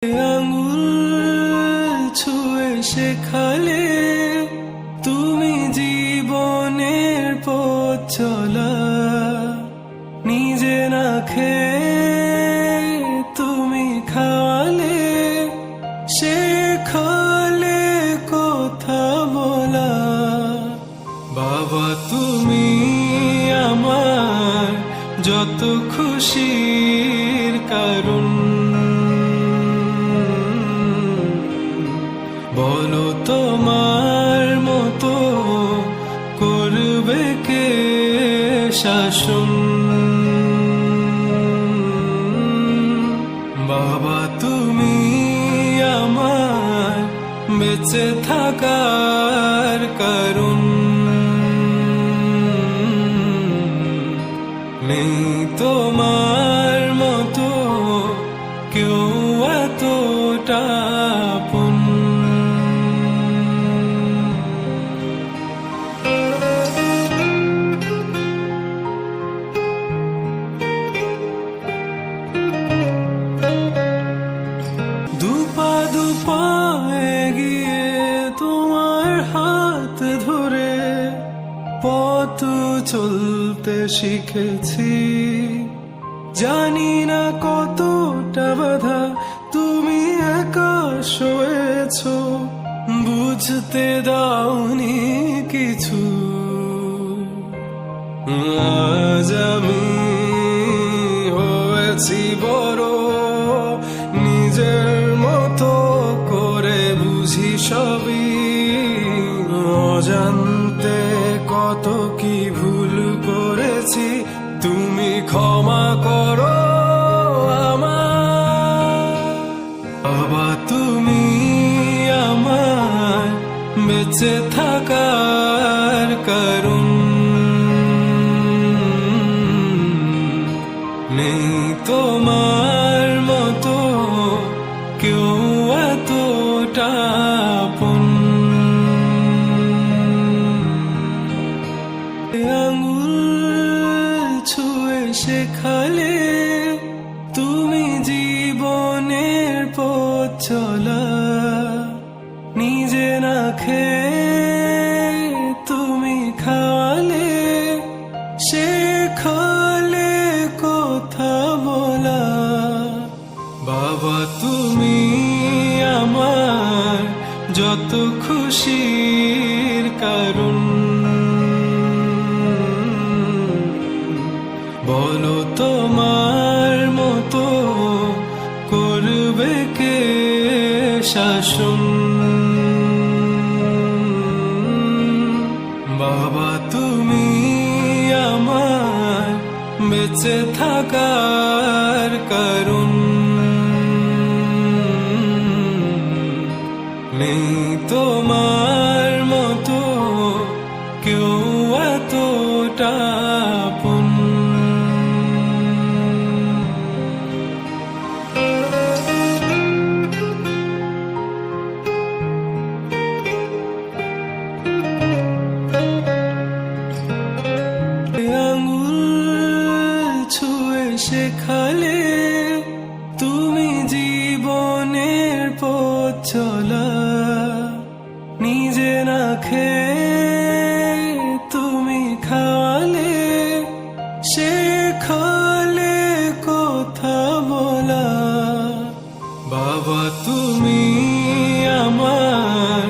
আঙুল ছুঁয়ে শেখালে তুমি জীবনের পথ চলা, নিজে না খেয়ে তুমি খাওয়ালে, শেখালে কথা বলা। বাবা তুমি আমার যত খুশির কারণ, বলো তোমার মতো করবে কে শাসন। বাবা তুমি আমার বেঁচে থাকার কারণ, নেই তোমার মতো কেউ এতটা আপন। দুপা দুপা এগিয়ে তোমার হাত ধরে পথ চলতে শিখেছি, জানি না কতটা বাধা তুমি একা সয়েছো, বুঝতে দাওনি কিছু। আজ আমি হয়েছি বড়, নিজের মতো করে বুঝি সবই, অজান্তে কত কি ভুল করেছি, তুমি ক্ষমা করো আমার। বাবা তুমি আমার বেঁচে থাকার কারণ, নেই তোমার মতো কেউ এতটা আপন। আঙুল ছুঁয়ে শেখালে তুমি জীবনের পথ চলা, নিজে না খেয়ে তুমি খাওয়ালে, শেখালে কথা বলা। বাবা তুমি আমার যত খুশির কারণ, বলো তোমার মতো করবে কে শাসন। বাবা তুমি আমার বেঁচে থাকার কারণ, নেই তোমার মতো কেউ এতটা আপন। আঙুল ছুঁয়ে শেখালে তুমি জীবনের পথ চলা, নিজে না খেয়ে তুমি খাওয়ালে, শেখালে কথা বলা। বাবা তুমি আমার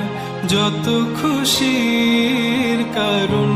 যত খুশির কারণ,